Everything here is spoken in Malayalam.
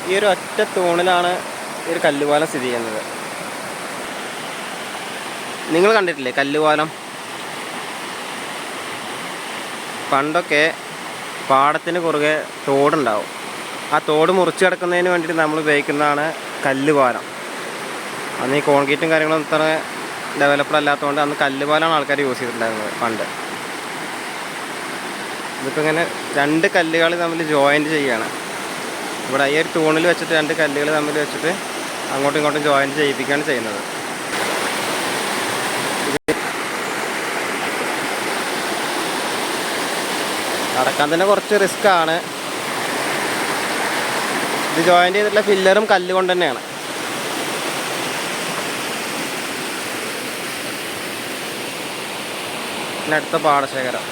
ഈ ഒരു ഒറ്റ തൂണിലാണ് ഈ ഒരു കല്ലുപാലം സ്ഥിതി ചെയ്യുന്നത്. നിങ്ങൾ കണ്ടിട്ടില്ലേ കല്ലുപാലം? പണ്ടൊക്കെ പാടത്തിന് കുറുകെ തോടുണ്ടാവും. ആ തോട് മുറിച്ച് കിടക്കുന്നതിന് വേണ്ടിയിട്ട് നമ്മൾ ഉപയോഗിക്കുന്നതാണ് കല്ലുപാലം. അന്ന് ഈ കോൺക്രീറ്റും കാര്യങ്ങളും ഇത്ര ഡെവലപ്ഡ് അല്ലാത്തതുകൊണ്ട് അന്ന് കല്ലുപാലമാണ് ആൾക്കാർ യൂസ് ചെയ്തിട്ടുണ്ടായിരുന്നത് പണ്ട്. ഇതിപ്പോൾ ഇങ്ങനെ രണ്ട് കല്ലുകൾ തമ്മിൽ ജോയിൻറ്റ് ചെയ്യുകയാണ്. ഇവിടെ ഈ ഒരു തൂണിൽ വെച്ചിട്ട് രണ്ട് കല്ലുകൾ തമ്മിൽ വെച്ചിട്ട് അങ്ങോട്ടും ഇങ്ങോട്ടും ജോയിൻറ്റ് ചെയ്യിപ്പിക്കുകയാണ് ചെയ്യുന്നത്. നടക്കാൻ തന്നെ കുറച്ച് റിസ്ക്കാണ്. ഇത് ജോയിൻ്റ് ചെയ്തിട്ടുള്ള ഫില്ലറും കല്ല് കൊണ്ട് തന്നെയാണ്. പിന്നെ അടുത്ത പാടശേഖരം.